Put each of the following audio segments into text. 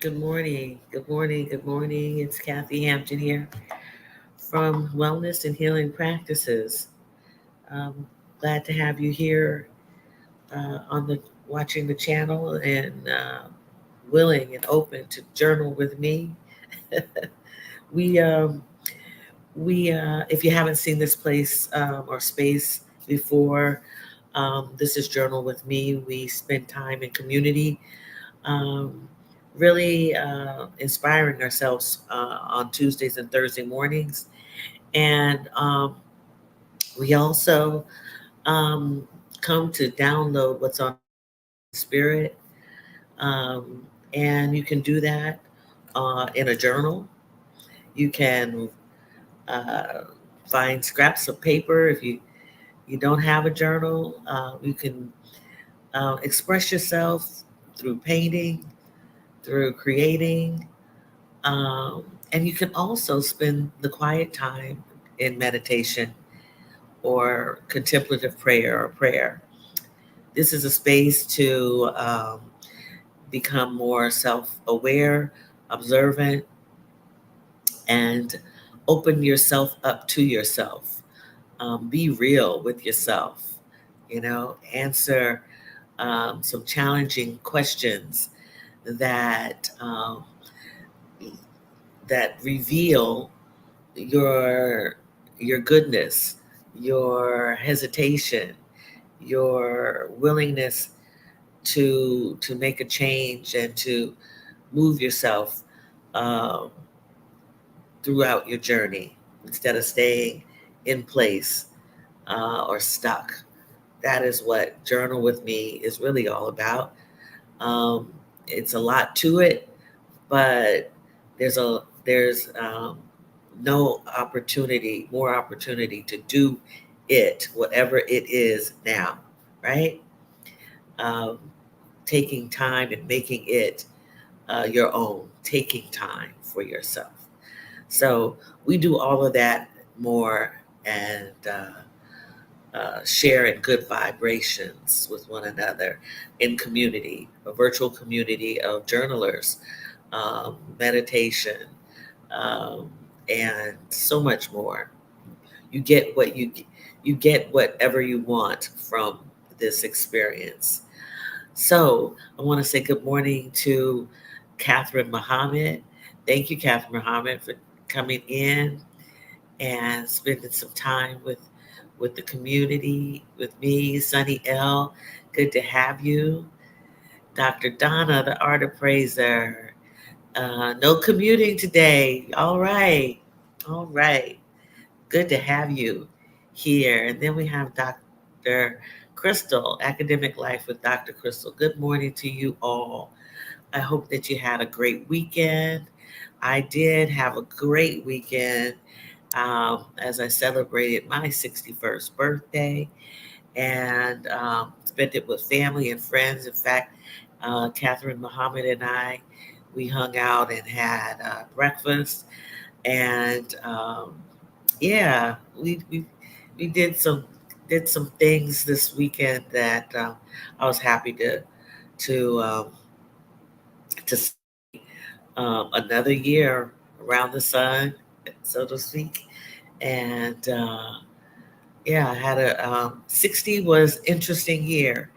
Good morning. Good morning. Good morning. It's Kathy Hampton here from Wellness and Healing Practices. Um, Glad to have you here on the watching the channel and willing and open to journal with me. we if you haven't seen this place or space before, this is Journal with Me. We spend time in community, um, really inspiring ourselves on Tuesdays and Thursday mornings. And we also um, come to download what's on spirit. Um, and you can do that in a journal. You can uh, find scraps of paper. If you don't have a journal, you can express yourself through painting, through creating. Um, and you can also spend the quiet time in meditation or contemplative prayer or prayer. This is a space to become more self aware, observant, and open yourself up to yourself. Be real with yourself, answer some challenging questions that that reveal your your goodness, your hesitation, your willingness to make a change and to move yourself um, throughout your journey instead of staying in place or stuck. That is what Journal with Me is really all about. Um, it's a lot to it, but there's no opportunity, more opportunity to do it, whatever it is now, right? Um, Taking time and making it your own, taking time for yourself. So we do all of that more and share in good vibrations with one another in community, a virtual community of journalers, meditation, um, and so much more. You get what you get whatever you want from this experience. So I want to say good morning to Catherine Muhammad. Thank you, Catherine Muhammad, for coming in and spending some time with the community, with me, Sunny L. Good to have you. Dr. Donna, the art appraiser. No commuting today. All right. All right. Good to have you here. And then we have Dr. Crystal, Academic Life with Dr. Crystal. Good morning to you all. I hope that you had a great weekend. I did have a great weekend as I celebrated my 61st birthday and spent it with family and friends. In fact, Catherine Muhammad and I, we hung out and had breakfast. And yeah, we did some things this weekend that I was happy to um, to another year around the sun, so to speak. And yeah, I had a 60 was interesting year.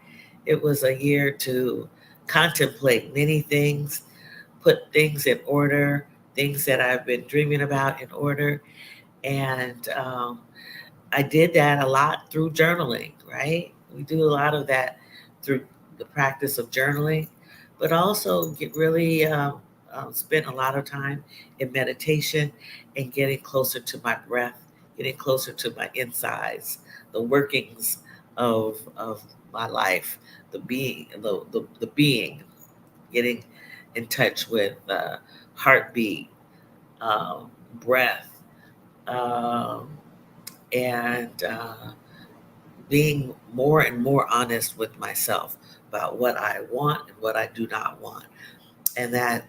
It was a year to contemplate many things, put things in order, things that I've been dreaming about in order, and I did that a lot through journaling. Right, we do a lot of that through the practice of journaling, but also get really spent a lot of time in meditation and getting closer to my breath, getting closer to my insides, the workings of my life, the being, the being, getting in touch with heartbeat, um, breath, um, and being more and more honest with myself about what I want and what I do not want, and that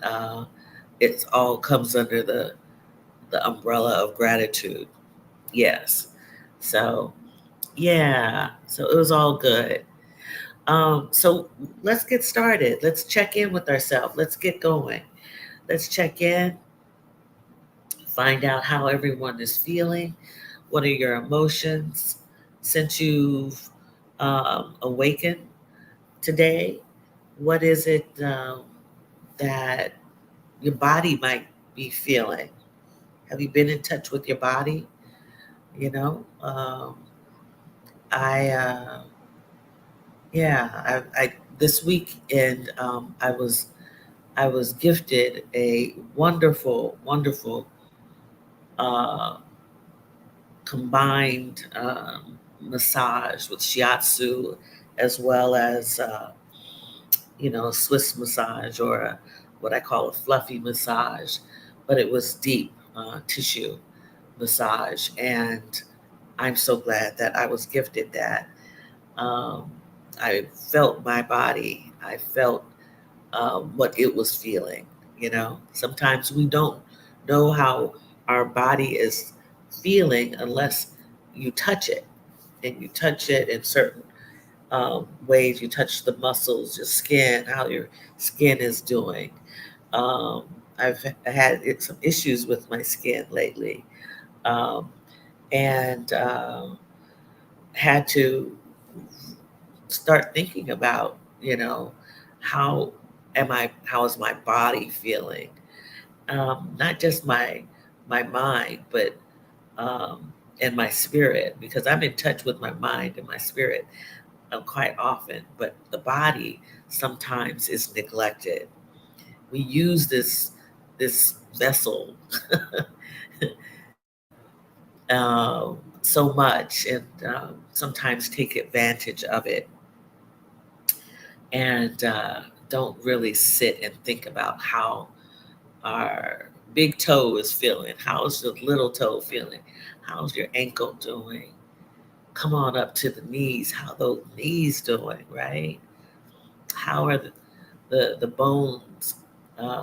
it all comes under the umbrella of gratitude. Yes. So yeah. So it was all good. So let's get started. Let's check in with ourselves. Let's get going. Let's check in, find out how everyone is feeling. What are your emotions since you've awakened today? What is it that your body might be feeling? Have you been in touch with your body? You know, I yeah, I this weekend I was gifted a wonderful uh, combined massage with shiatsu as well as Swiss massage or what I call a fluffy massage, but it was deep tissue massage, and I'm so glad that I was gifted that. Um, I felt my body. I felt what it was feeling. Sometimes we don't know how our body is feeling unless you touch it, and you touch it in certain ways. You touch the muscles, your skin, how your skin is doing. Um, I've had some issues with my skin lately, um, and had to start thinking about, how how is my body feeling? Not just my mind, but and my spirit, because I'm in touch with my mind and my spirit quite often, but the body sometimes is neglected. We use this vessel so much, and sometimes take advantage of it, and don't really sit and think about how our big toe is feeling. How's the little toe feeling? How's your ankle doing? Come on up to the knees. How those knees doing, right? How are the bones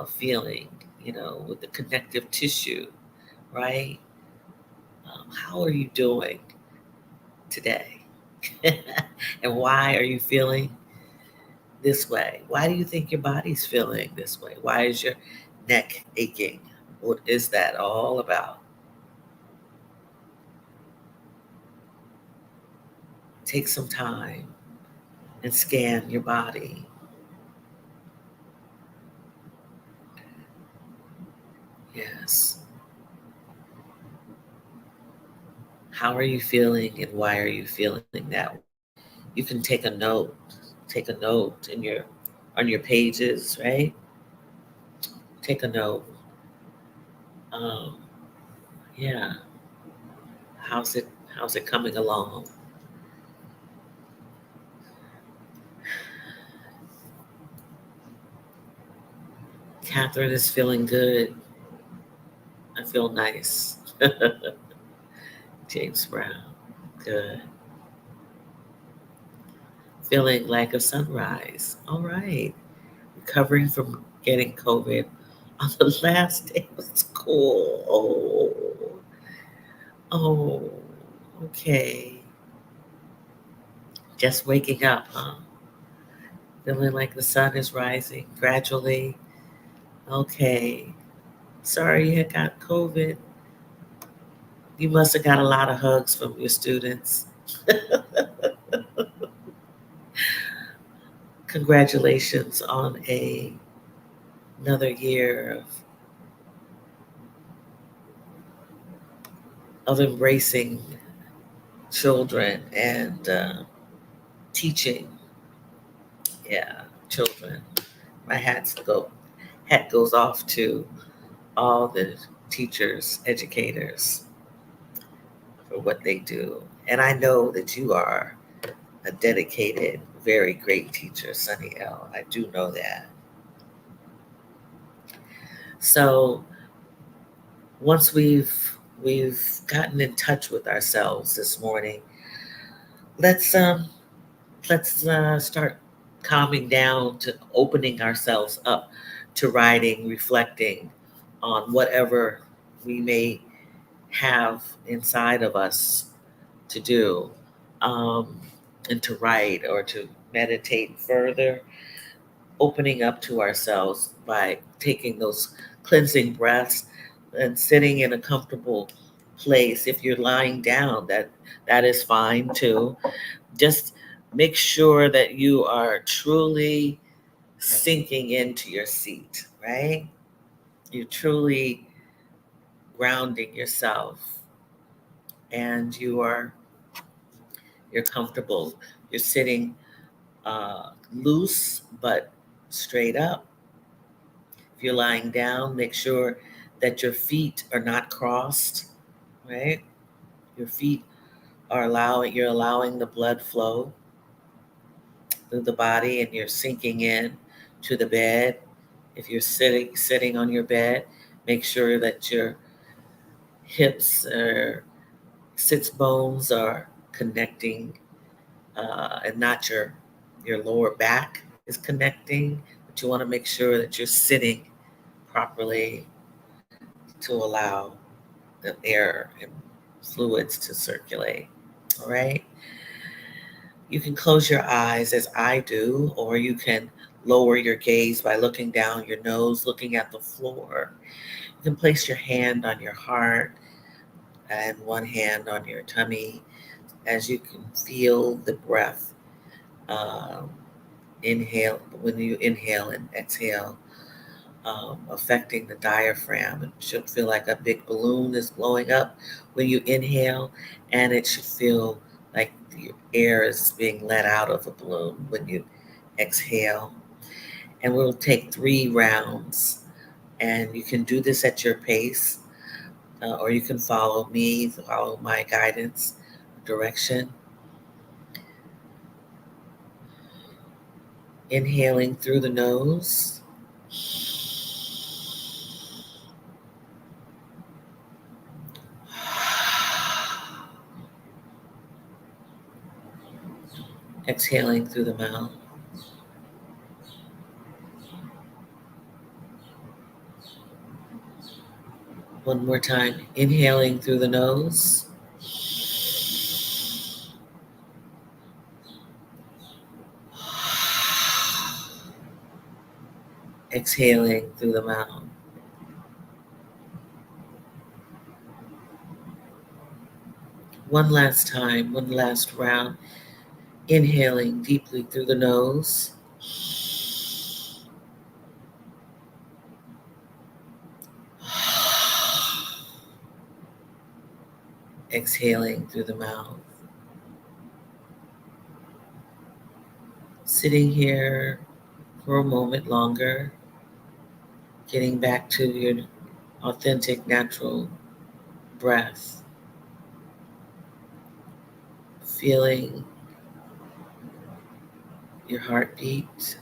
feeling, with the connective tissue, right? How are you doing today? And why are you feeling this way? Why do you think your body's feeling this way? Why is your neck aching? What is that all about? Take some time and scan your body. Yes. How are you feeling and why are you feeling that? You can take a note. Take a note in your on your pages, right? Take a note. Um, yeah. How's it coming along? Catherine is feeling good. I feel nice. James Brown. Good. Feeling like a sunrise. All right. Recovering from getting COVID on the last day of school. Oh, okay. Just waking up, huh? Feeling like the sun is rising gradually. Okay. Sorry you got COVID. You must have got a lot of hugs from your students. Congratulations on another year of embracing children and teaching, yeah, children. My hat goes off to all the teachers, educators for what they do. And I know that you are a dedicated, very great teacher, Sunny L. I do know that. So once we've gotten in touch with ourselves this morning, let's start calming down to opening ourselves up to writing, reflecting on whatever we may have inside of us to do, um, and to write or to meditate further. opening up to ourselves by taking those cleansing breaths and sitting in a comfortable place. If you're lying down, that is fine too. Just make sure that you are truly sinking into your seat, right? You're truly grounding yourself, and you're comfortable. You're sitting loose but straight up. If you're lying down, make sure that your feet are not crossed, right? Your feet are you're allowing the blood flow through the body, and you're sinking in to the bed. If you're sitting on your bed, make sure that your hips or sits bones are connecting, and not your lower back is connecting. But you want to make sure that you're sitting properly to allow the air and fluids to circulate. All right. You can close your eyes as I do, or you can lower your gaze by looking down your nose, looking at the floor. You can place your hand on your heart and one hand on your tummy as you can feel the breath. Um, Inhale, when you inhale and exhale, affecting the diaphragm. It should feel like a big balloon is blowing up when you inhale, and it should feel like the air is being let out of a balloon when you exhale. And we'll take 3 rounds, and you can do this at your pace, or you can follow my guidance, direction. Inhaling through the nose. Exhaling through the mouth. One more time. Inhaling through the nose. Exhaling through the mouth. One last time, one last round. Inhaling deeply through the nose. Exhaling through the mouth. Sitting here for a moment longer, getting back to your authentic, natural breath. Feeling your heartbeat,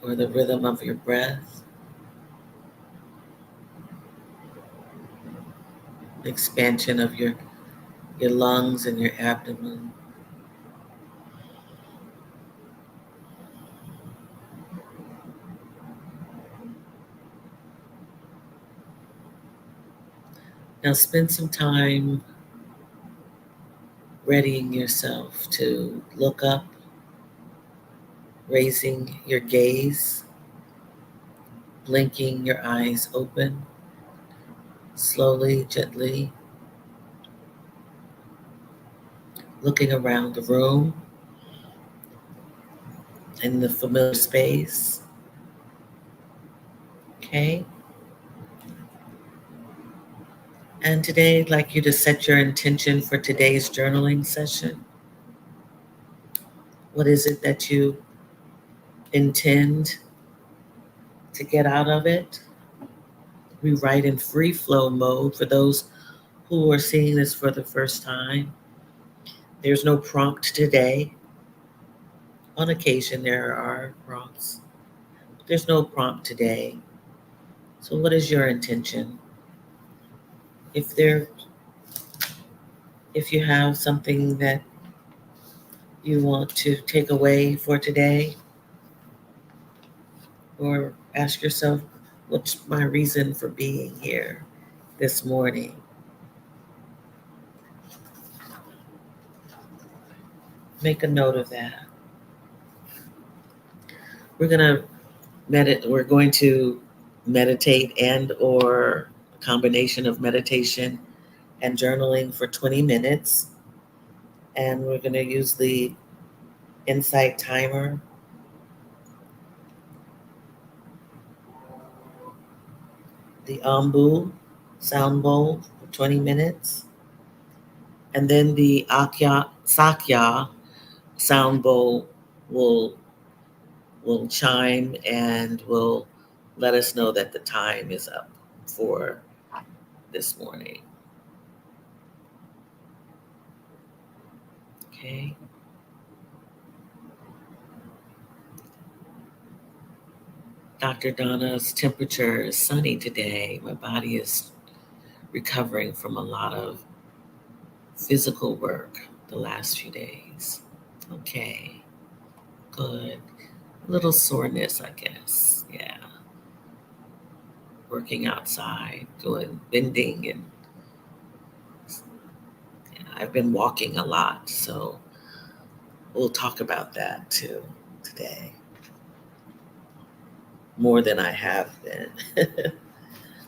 or the rhythm of your breath. Expansion of your lungs and your abdomen. Now spend some time readying yourself to look up, raising your gaze, blinking your eyes open, slowly, gently, looking around the room in the familiar space. Okay? And today, I'd like you to set your intention for today's journaling session. What is it that you intend to get out of it? We write in free flow mode for those who are seeing this for the first time. There's no prompt today. On occasion, there are prompts. There's no prompt today. So, what is your intention? If there, if you have something that you want to take away for today, or ask yourself, what's my reason for being here this morning? Make a note of that. We're going to meditate and or a combination of meditation and journaling for 20 minutes. And we're going to use the insight timer, the Ambu sound bowl for 20 minutes, and then the Sakya sound bowl will will chime and will let us know that the time is up for this morning. Okay. Dr. Donna's temperature is sunny today. My body is recovering from a lot of physical work the last few days. Okay, good. A little soreness, I guess. Yeah. Working outside, doing bending, and I've been walking a lot, so we'll talk about that too today. More than I have been.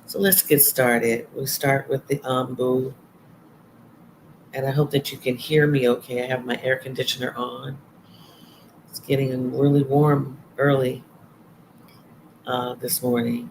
So let's get started. We start with the Ambu, and I hope that you can hear me okay. I have my air conditioner on. It's getting really warm early this morning.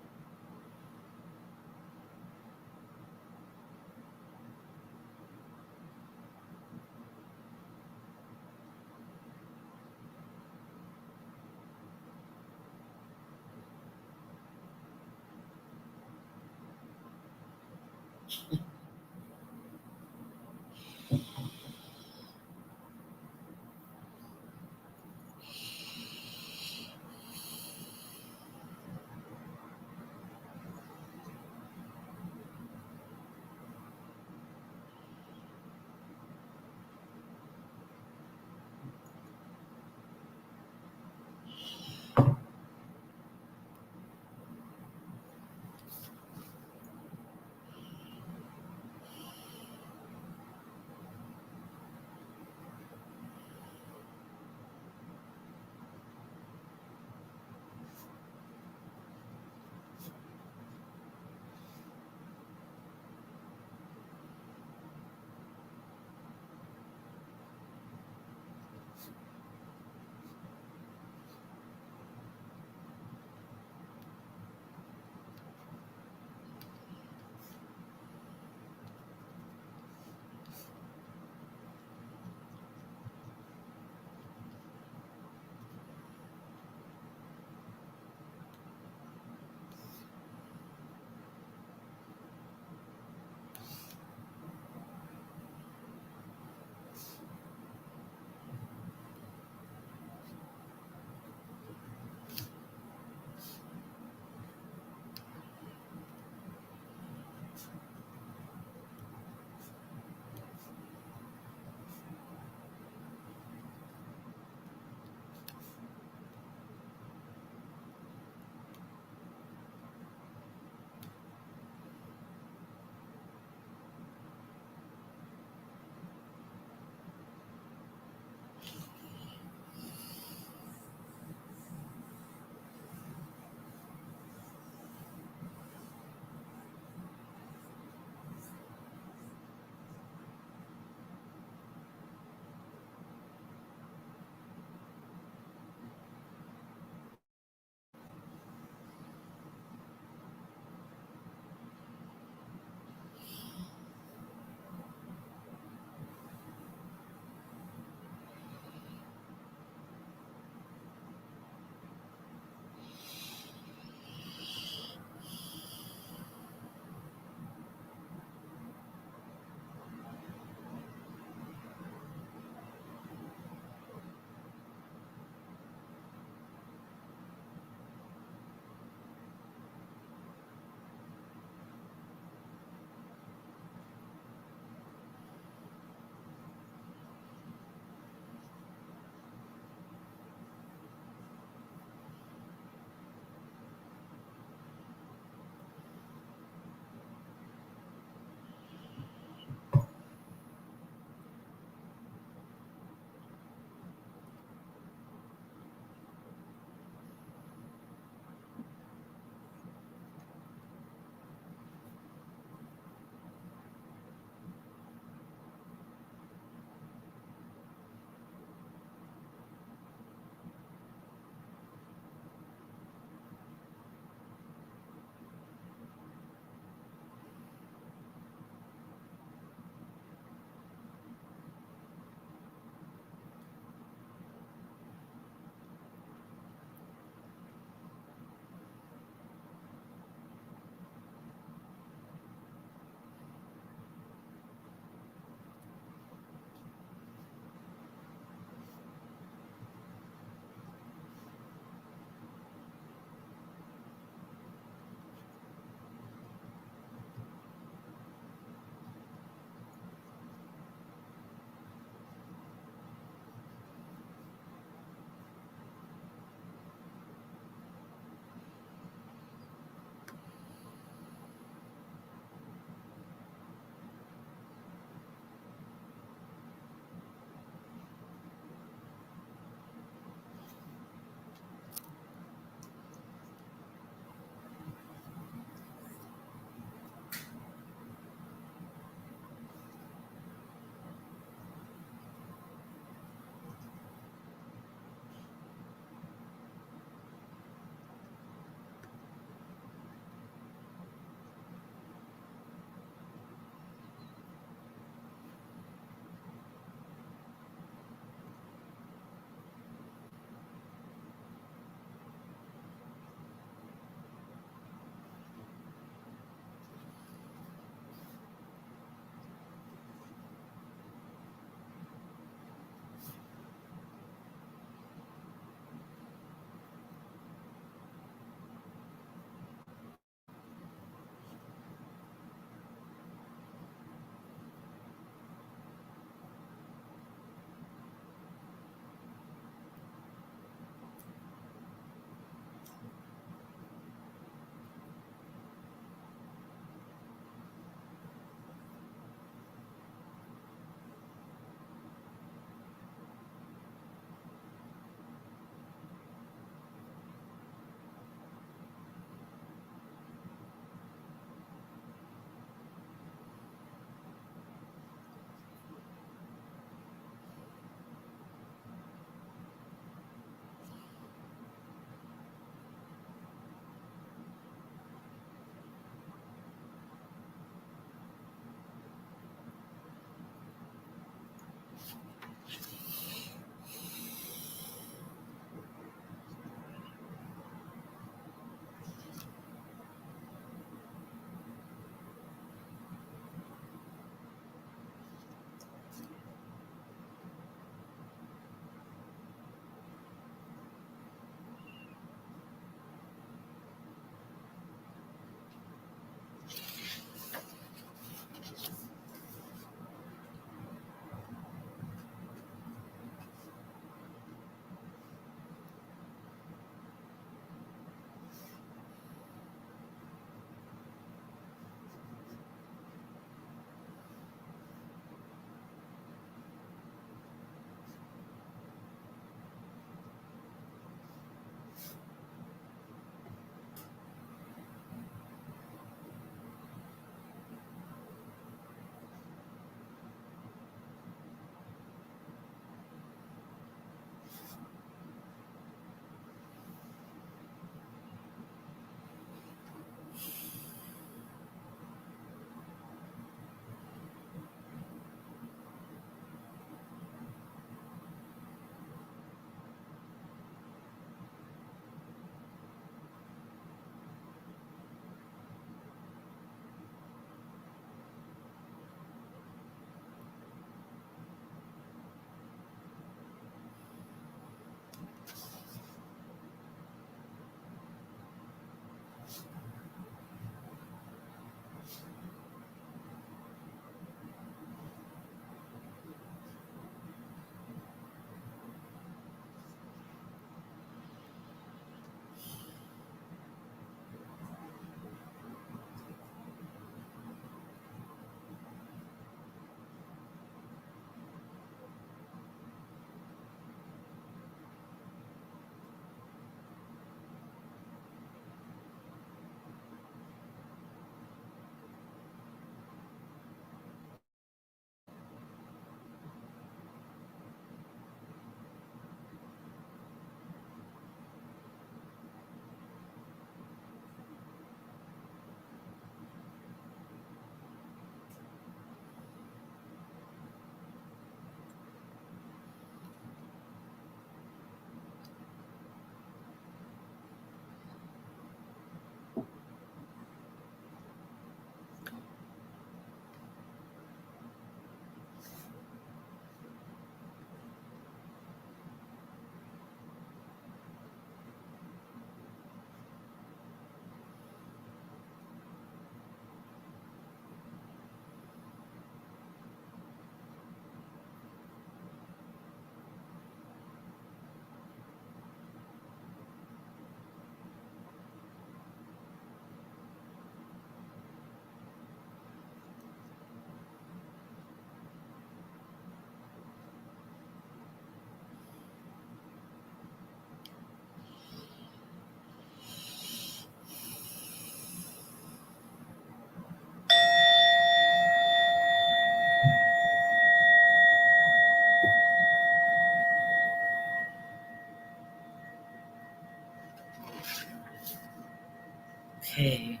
Okay,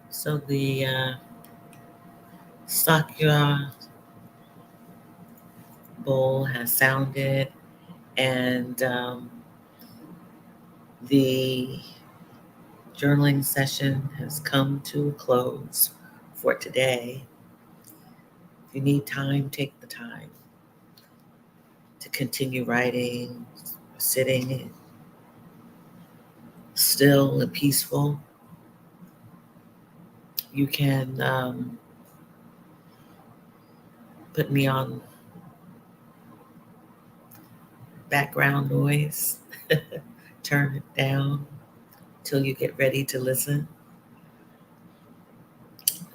so the Sakura bowl has sounded, and the journaling session has come to a close for today. If you need time, take the time to continue writing, sitting still and peaceful. You can put me on background noise, turn it down till you get ready to listen.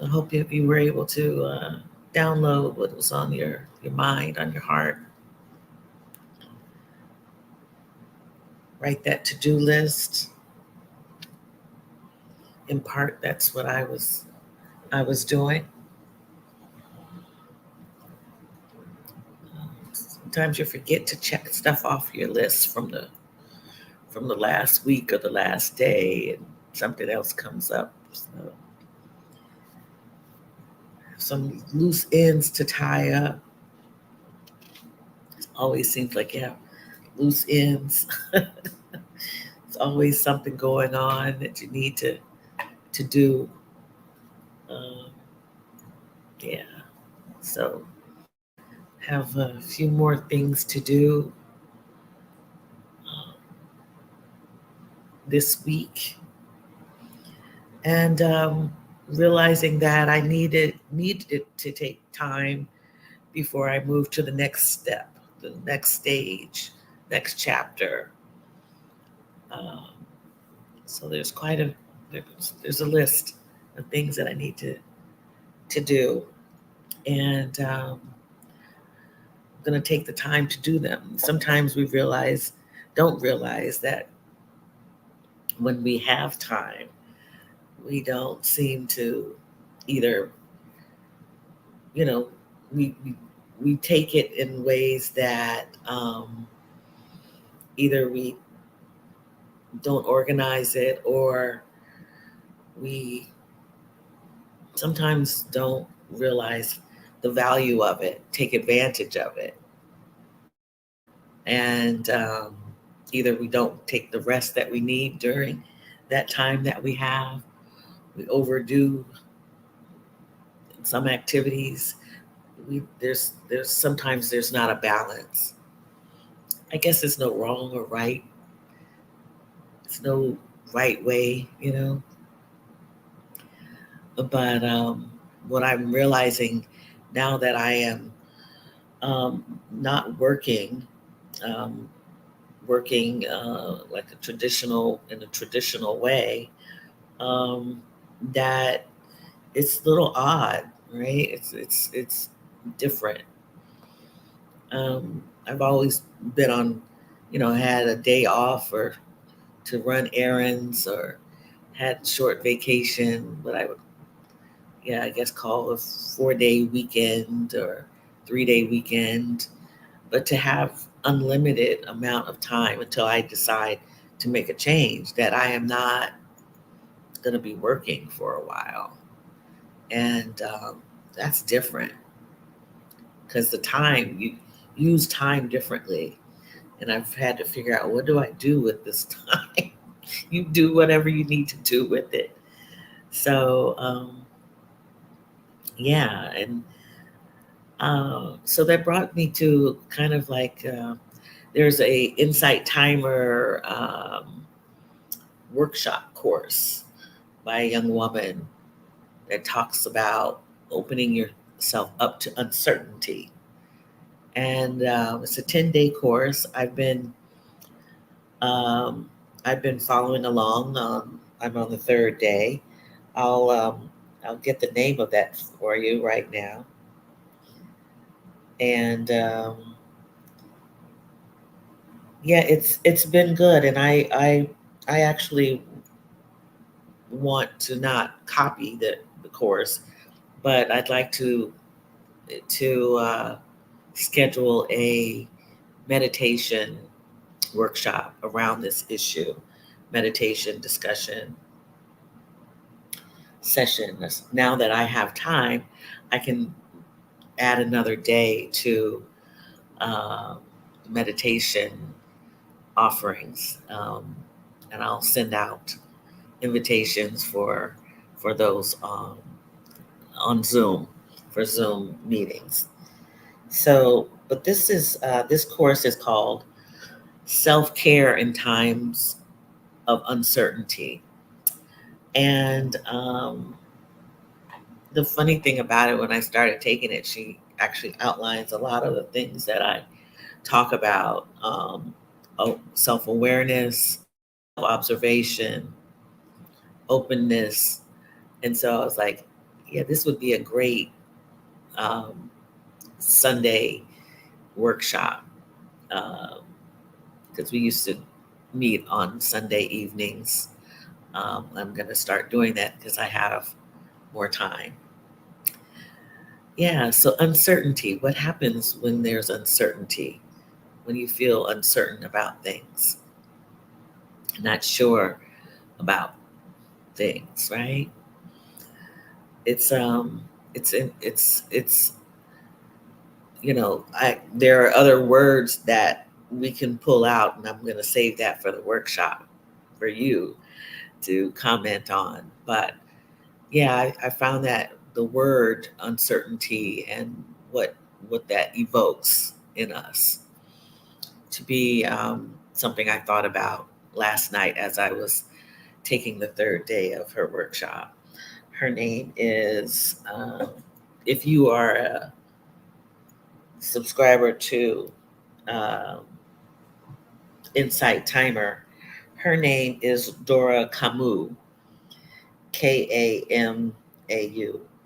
I hope you were able to download what was on your mind, on your heart. Write that to-do list. In part, that's what I was doing. Sometimes you forget to check stuff off your list from the last week or the last day, and something else comes up. So, some loose ends to tie up. It always seems like you have loose ends. It's always something going on that you need to do. Um, yeah. So have a few more things to do um, this week, and realizing that I needed to take time before I move to the next step, the next stage, next chapter. Um, so there's a list of things that I need to do, and I'm going to take the time to do them. Sometimes we don't realize that when we have time, we don't seem to either, you know, we take it in ways that either we don't organize it, or we sometimes don't realize the value of it, take advantage of it. And either we don't take the rest that we need during that time that we have, we overdo some activities. There's sometimes there's not a balance. I guess there's no wrong or right. It's no right way, But what I'm realizing now that I am not um, working like in a traditional way, um, that it's a little odd, right? It's different. I've always been on, had a day off or to run errands, or had short vacation, what I would, yeah, I guess call a 4-day weekend or 3-day weekend. But to have unlimited amount of time until I decide to make a change, that I am not going to be working for a while. And that's different, because the time, you use time differently. And I've had to figure out, what do I do with this time? You do whatever you need to do with it. So, yeah. And so that brought me to kind of like, there's a Insight Timer workshop course by a young woman that talks about opening yourself up to uncertainty. And it's a 10-day course. Um, I've been following along. I'm on the third day. I'll um, I'll get the name of that for you right now. And yeah, it's been good. And I actually want to not copy the course, but I'd like to schedule a meditation workshop around this issue, meditation discussion session. Now that I have time, I can add another day to um, meditation offerings, and I'll send out invitations for those on Zoom for Zoom meetings. So, but this course is called Self Care in Times of Uncertainty, and the funny thing about it, when I started taking it, she actually outlines a lot of the things that I talk about: self awareness, observation, openness. And so I was like, yeah, this would be a great um, Sunday workshop, because we used to meet on Sunday evenings. I'm going to start doing that because I have more time. Yeah, so uncertainty. What happens when there's uncertainty? When you feel uncertain about things, not sure about things, right? It's it's I there are other words that we can pull out, and I'm going to save that for the workshop for you to comment on. But yeah, I found that the word uncertainty and what that evokes in us to be something I thought about last night as I was taking the third day of her workshop. Her name is, if you are a subscriber to um, Insight Timer, her name is Dora Camus, Kamau.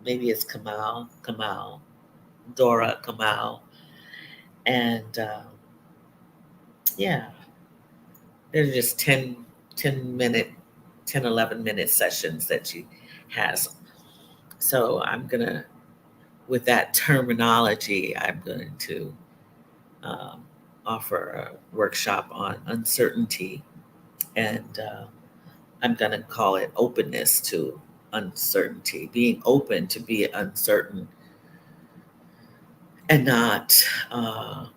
Maybe it's Kamal, Dora Kamal. And yeah, they're just 10 minute, 11 minute sessions that she has. So I'm going to, with that terminology, I'm going to um, offer a workshop on uncertainty. And I'm going to call it openness to uncertainty, being open to be uncertain and not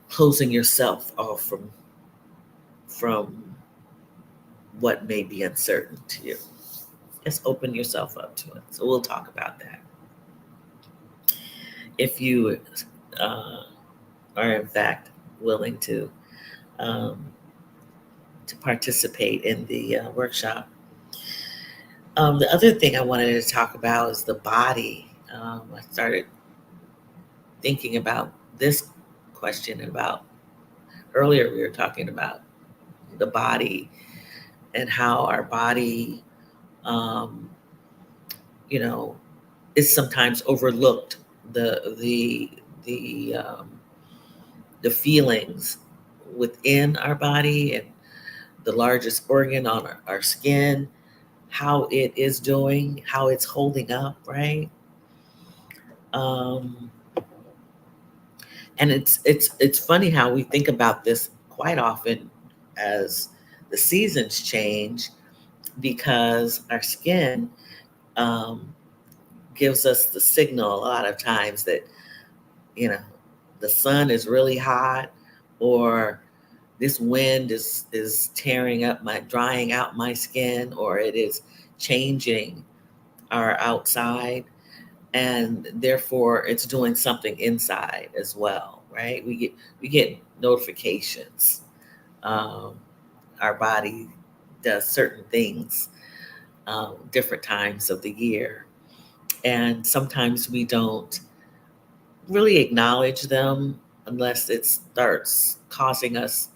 closing yourself off from what may be uncertain to you. Just open yourself up to it. So we'll talk about that. If you uh, are in fact willing um, to participate in the workshop. The other thing I wanted to talk about is the body. I started thinking about this question about earlier. We were talking about the body and how our body, um, you know, is sometimes overlooked. The the the the feelings within our body and the largest organ on our skin, how it is doing, how it's holding up, right? Um, and it's funny how we think about this quite often as the seasons change, because our skin um, gives us the signal a lot of times that you know the sun is really hot, or this wind is tearing up my drying out my skin, or it is changing our outside, and therefore it's doing something inside as well, right? We get notifications. um, our body does certain things different times of the year, and sometimes we don't really acknowledge them unless it starts causing us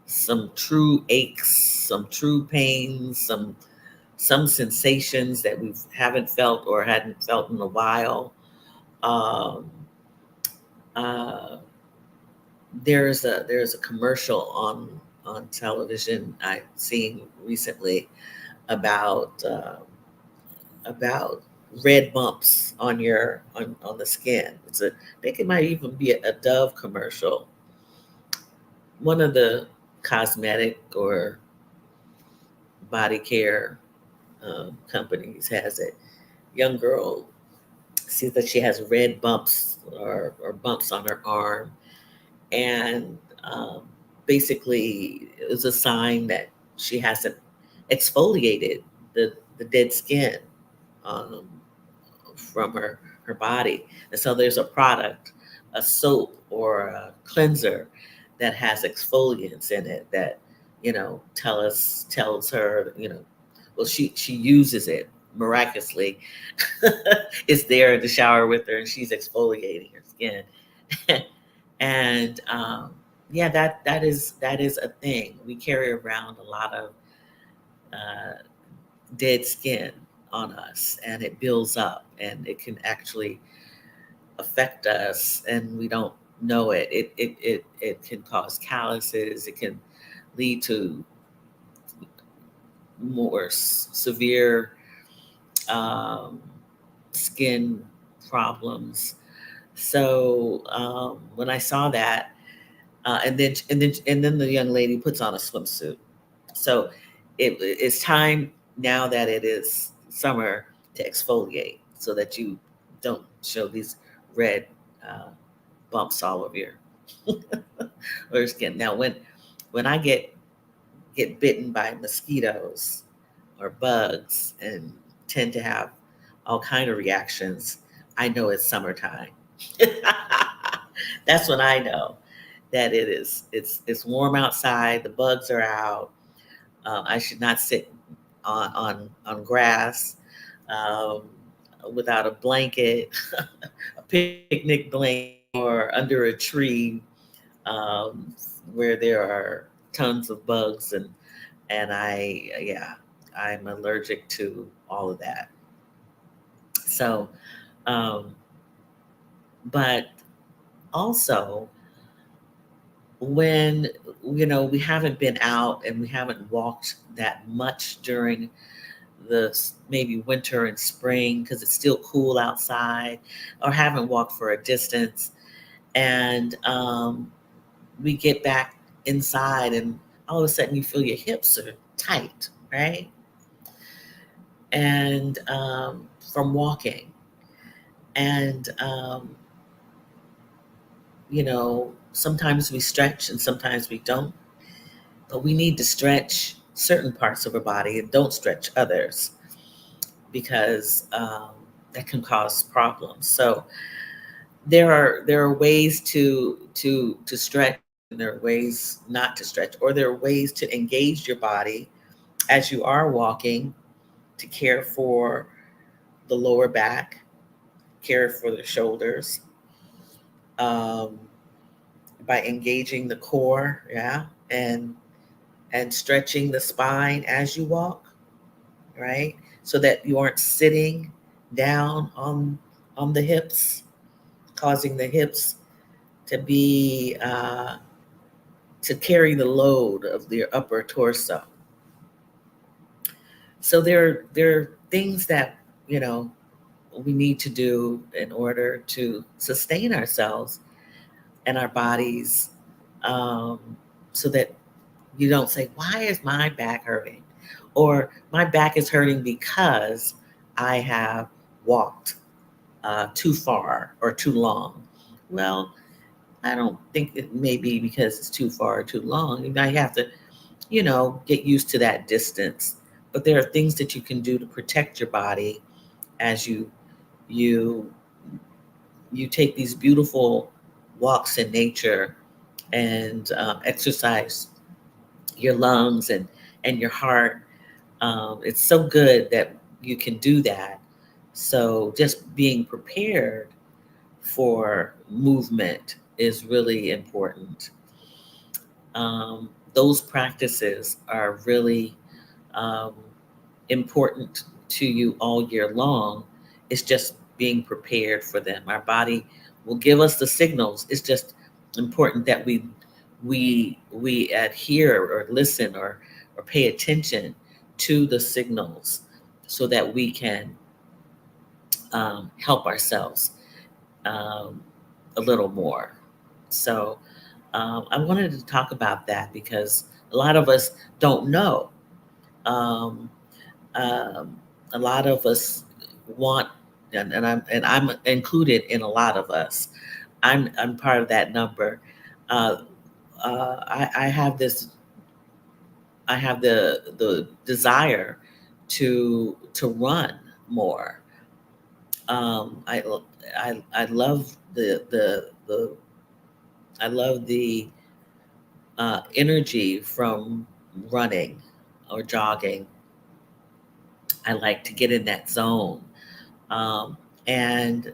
some true aches, some true pains, some sensations that we haven't felt or hadn't felt in a while. Um, uh, there's a commercial on television I've seen recently about about red bumps on on the skin. I think it might even be a Dove commercial. One of the cosmetic or body care companies has it. Young girl sees that she has red bumps or bumps on her arm, and basically it's a sign that she hasn't exfoliated the dead skin um, from her body. And so there's a product, a soap or a cleanser that has exfoliants in it that, tells her, well, she uses it miraculously. It's there in the shower with her, and she's exfoliating her skin. And yeah, that is a thing. We carry around a lot of uh, dead skin on us, and it builds up, and it can actually affect us, and we don't know it. It can cause calluses. It can lead to more severe um, skin problems. So when I saw that, and then the young lady puts on a swimsuit. So it's time now that it is summer to exfoliate so that you don't show these red uh, bumps all over your or your skin. Now, when I get bitten by mosquitoes or bugs and tend to have all kind of reactions, I know it's summertime. That's when I know that it's warm outside. The bugs are out. I should not sit on grass um, without a blanket, a picnic blanket, or under a tree um, where there are tons of bugs, and yeah, I'm allergic to all of that. So, um, but also when we haven't been out and we haven't walked that much during the maybe winter and spring because it's still cool outside, or haven't walked for a distance, and we get back inside, and all of a sudden you feel your hips are tight, right? And from walking, and sometimes we stretch and sometimes we don't, but we need to stretch certain parts of our body and don't stretch others because that can cause problems. So there are ways to stretch, and there are ways not to stretch, or there are ways to engage your body as you are walking to care for the lower back, care for the shoulders, um, by engaging the core, yeah, and stretching the spine as you walk, right? So that you aren't sitting down on the hips, causing the hips to be to carry the load of your upper torso. So there are things that we need to do in order to sustain ourselves and our bodies, um, so that you don't say, "Why is my back hurting?" Or "My back is hurting because I have walked too far or too long." Well, I don't think it may be because it's too far or too long. You might have to, get used to that distance. But there are things that you can do to protect your body as you you take these beautiful walks in nature and exercise your lungs and your heart. It's so good that you can do that. So just being prepared for movement is really important. Those practices are really um, important to you all year long. It's just being prepared for them. Our body will give us the signals. It's just important that we adhere or listen or pay attention to the signals so that we can help ourselves um, a little more. So I wanted to talk about that because a lot of us don't know. Um, um, a lot of us want, and I'm included in a lot of us. I'm part of that number. Uh, I have this. I have the desire to run more. I love the I love the energy from running or jogging. I like to get in that zone. Um, and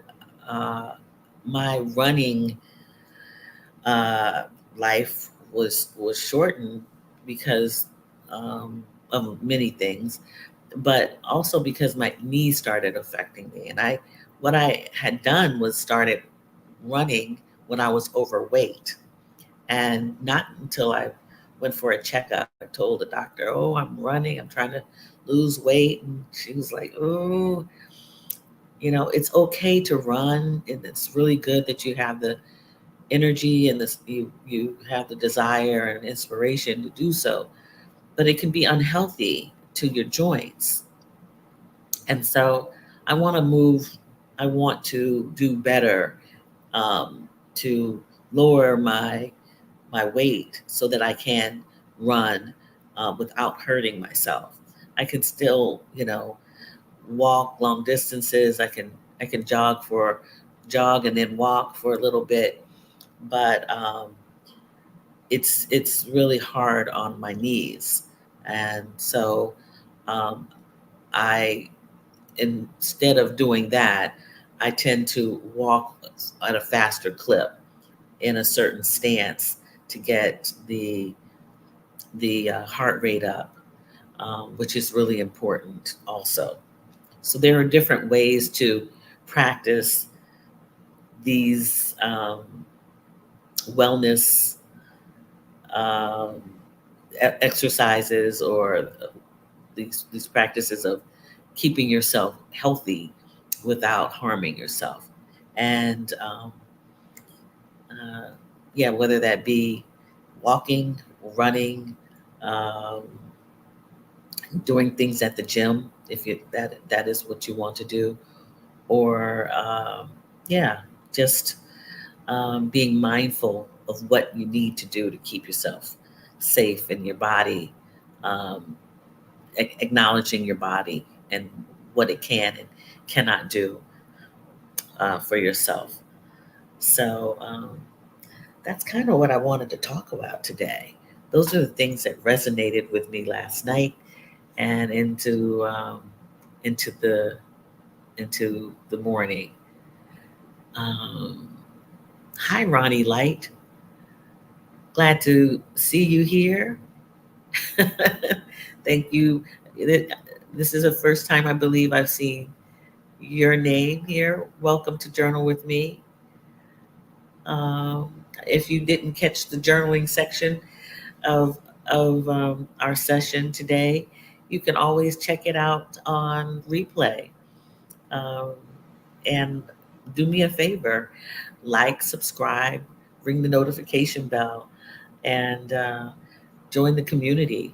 my running uh, life was shortened because of many things, but also because my knees started affecting me. And I what I had done was started running when I was overweight. And not until I went for a checkup, I told the doctor, "Oh, I'm running. I'm trying to lose weight." And she was like, "Oh, it's okay to run, and it's really good that you have the energy and this you have the desire and inspiration to do so, but it can be unhealthy to your joints." And so I want to move. I want to do better, to lower my weight so that I can run without hurting myself. I can still, walk long distances. I can jog and then walk for a little bit, but it's really hard on my knees, and so um, I instead of doing that, I tend to walk at a faster clip in a certain stance to get the heart rate up, which is really important also. So there are different ways to practice these wellness um, exercises, or these practices of keeping yourself healthy without harming yourself. And uh, yeah, whether that be walking, running, um, doing things at the gym, if that is what you want to do, or yeah, just being mindful of what you need to do to keep yourself safe in your body, um, acknowledging your body and what it can and cannot do for yourself. So that's kind of what I wanted to talk about today. Those are the things that resonated with me last night and into the into the morning. Um, Hi, Ronnie Light. Glad to see you here. Thank you. This is the first time I believe I've seen your name here. Welcome to Journal with Me. If you didn't catch the journaling section of our session today, you can always check it out on replay. Um, and do me a favor, like, subscribe, ring the notification bell, and join the community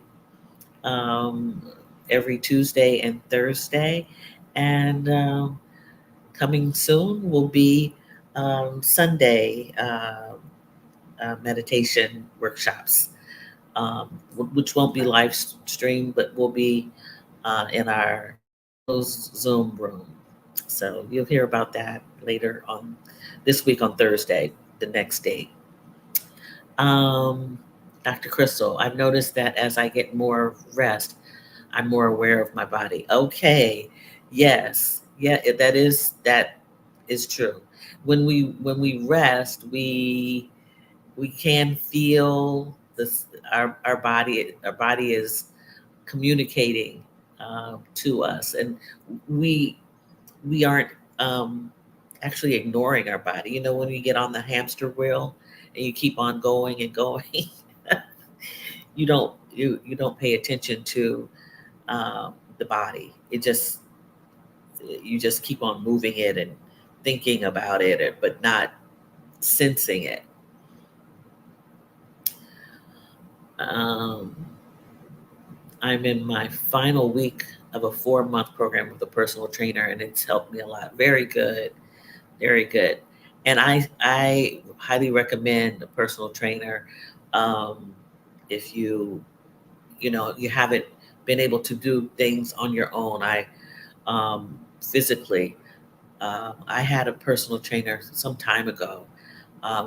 um, every Tuesday and Thursday. And coming soon will be Sunday meditation workshops, which won't be live streamed, but will be in our closed Zoom room. So you'll hear about that later on this week on Thursday, the next day. Um, Dr. Crystal, I've noticed that as I get more rest, I'm more aware of my body. Okay. Yes. Yeah, that is true. When we rest, we can feel this our body is communicating to us, and we we aren't actually ignoring our body. When you get on the hamster wheel and you keep on going and going, you don't pay attention to the body. You just keep on moving it and thinking about it, but not sensing it. Um, I'm in my final week of a 4-month program with a personal trainer, and it's helped me a lot. Very good, very good. And I highly recommend a personal trainer. Um, if you haven't been able to do things on your own. Physically, I had a personal trainer some time ago.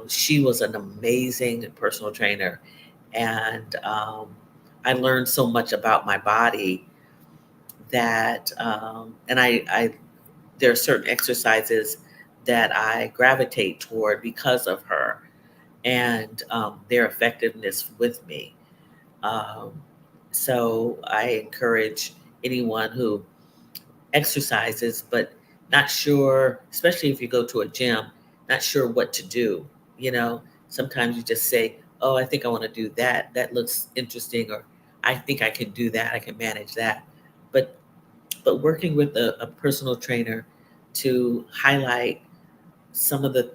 She was an amazing personal trainer, and I learned so much about my body that, and I there are certain exercises that I gravitate toward because of her and their effectiveness with me. Um, so I encourage anyone who exercises but not sure, especially if you go to a gym, not sure what to do. Sometimes you just say, "Oh, I think I want to do that. That looks interesting," or "I think I can do that. I can manage that." But working with a personal trainer to highlight some of the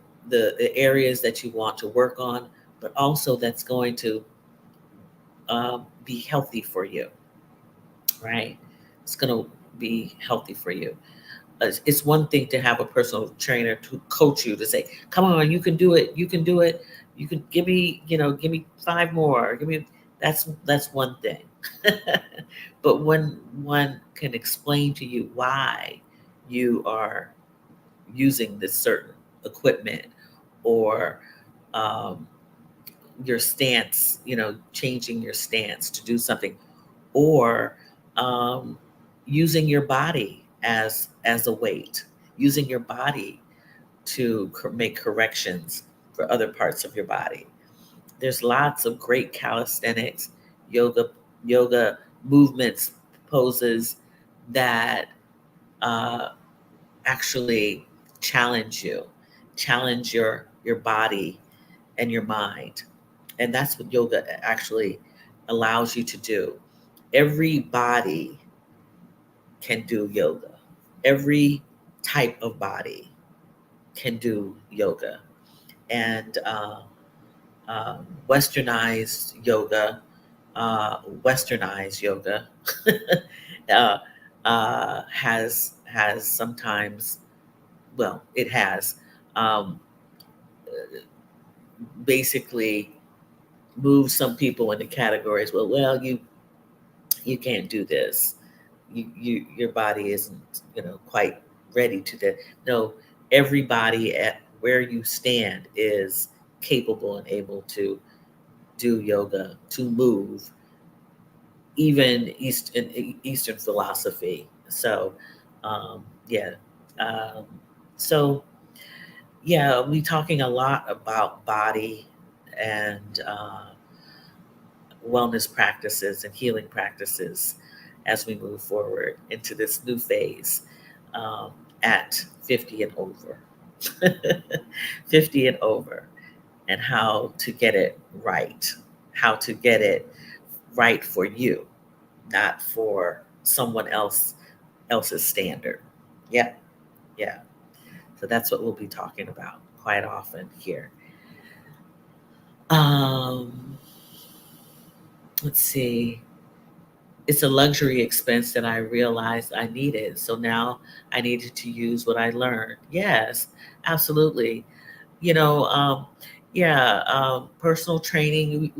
areas that you want to work on, but also that's going to be healthy for you, right? It's going to be healthy for you. It's one thing to have a personal trainer to coach you to say, "Come on, you can do it. You can do it. You can give me 5 more. Give me." That's one thing. But when one can explain to you why you are using this certain equipment or um, your stance, changing your stance to do something, or um, using your body as a weight, using your body to make corrections for other parts of your body. There's lots of great calisthenics, yoga, yoga movements, poses that uh, actually challenge your body and your mind. And that's what yoga actually allows you to do. Every body can do yoga. Every type of body can do yoga. And westernized yoga uh, has sometimes, well, it has um, basically moved some people into categories. Well, you can't do this. Your body isn't quite ready to that. No, everybody at where you stand is capable and able to do yoga, to move, even Eastern philosophy. So, yeah. Um, so yeah, we talking a lot about body and wellness practices and healing practices as we move forward into this new phase um, at 50 and over. 50 and over, and how to get it right, how to get it right for you, not for someone else's standard. Yeah, yeah. So that's what we'll be talking about quite often here. Um, let's see. It's a luxury expense that I realized I needed. So now I needed to use what I learned. Yes, absolutely. You know, yeah, personal training.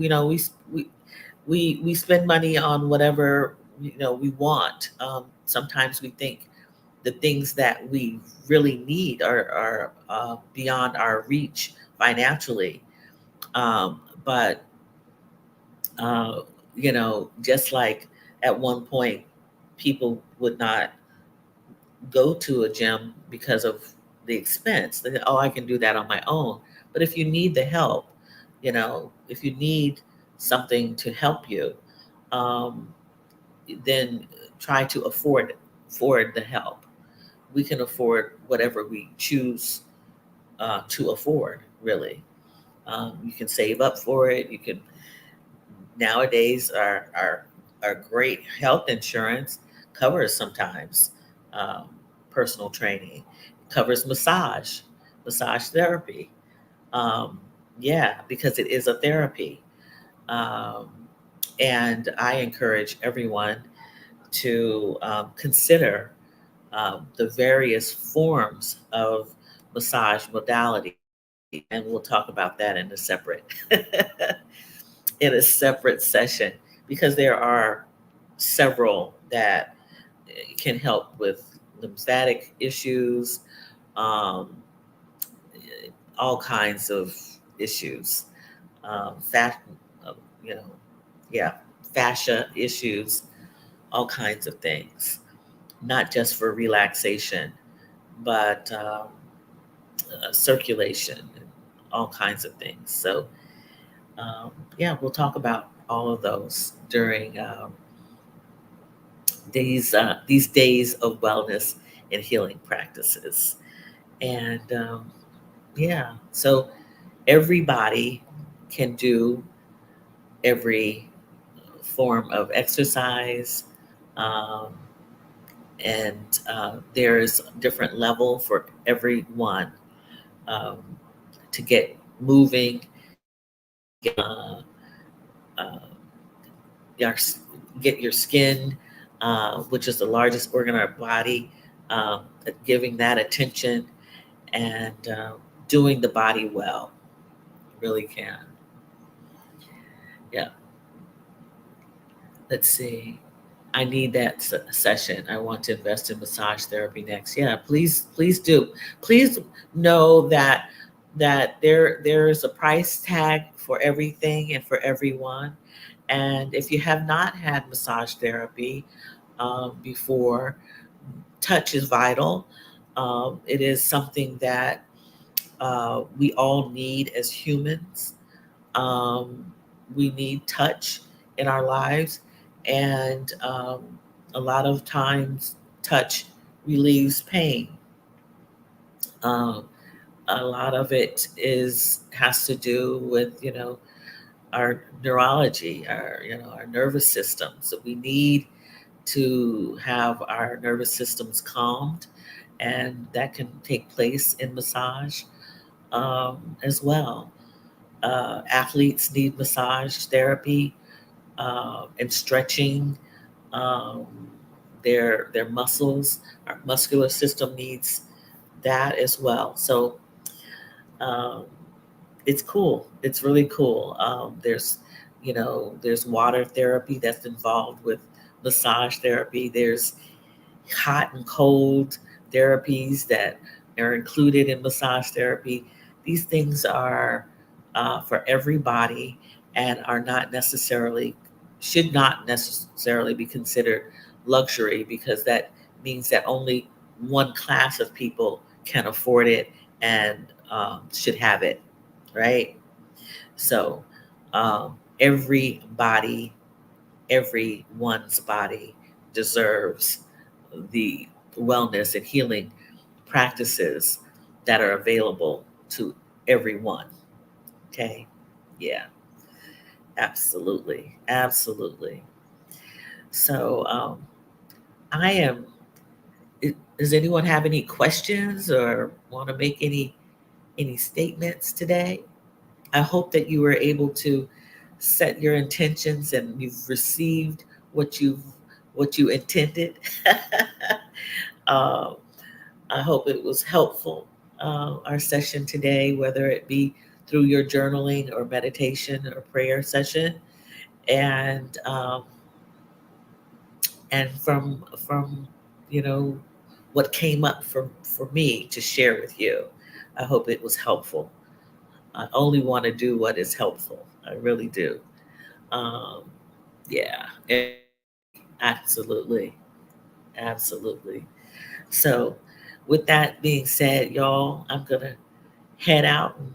We spend money on whatever we want. Sometimes we think the things that we really need are beyond our reach financially. But just like at one point, people would not go to a gym because of the expense. They say, "Oh, I can do that on my own." But if you need the help, if you need something to help you, um, then try to afford the help. We can afford whatever we choose to afford. Really, you can save up for it. You can nowadays our great health insurance covers sometimes personal training, covers massage therapy. Um, yeah, because it is a therapy. Um, And I encourage everyone to consider the various forms of massage modality, and we'll talk about that in a separate in a separate session, because there are several that can help with lymphatic issues, um, all kinds of issues, fat, uh, you know, yeah, fascia issues, all kinds of things, not just for relaxation, but circulation and all kinds of things. So, yeah, we'll talk about all of those during these days of wellness and healing practices. And yeah, so everybody can do every form of exercise. Um, and there's a different level for everyone um, to get moving, uh, uh, your, get your skin, which is the largest organ in our body, giving that attention and doing the body well. Really can. Yeah. Let's see. I need that session. I want to invest in massage therapy next. Yeah, please do. Please know that there is a price tag for everything and for everyone. And if you have not had massage therapy before, touch is vital. It is something that we all need as humans. Um, we need touch in our lives, and a lot of times, touch relieves pain. Um, a lot of it is has to do with our neurology, our nervous system. So we need to have our nervous systems calmed, and that can take place in massage as well. Athletes need massage therapy and stretching. Um, their muscles, our muscular system needs that as well. So um, it's cool. It's really cool. There's water therapy that's involved with massage therapy. There's hot and cold therapies that are included in massage therapy. These things are for everybody and are not necessarily, should not necessarily be considered luxury, because that means that only one class of people can afford it and should have it, right? So everybody, everyone's body deserves the wellness and healing practices that are available to everyone. Okay. Yeah, absolutely. Absolutely. So I am, does anyone have any questions or want to make any statements today? I hope that you were able to set your intentions and you've received what you what you intended. uh, I hope it was helpful, our session today, whether it be through your journaling or meditation or prayer session, and from what came up for me to share with you. I hope it was helpful. I only want to do what is helpful. I really do. Um, yeah, absolutely, absolutely. So, with that being said, y'all, I'm gonna head out and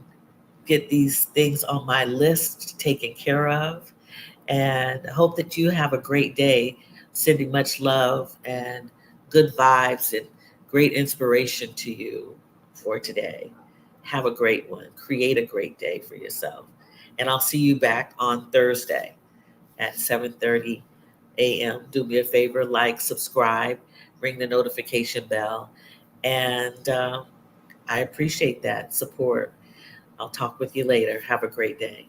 get these things on my list taken care of. And I hope that you have a great day. Sending much love and good vibes and great inspiration to you for today. Have a great one. Create a great day for yourself. And I'll see you back on Thursday at 7:30 a.m. Do me a favor, like, subscribe, ring the notification bell. And I appreciate that support. I'll talk with you later. Have a great day.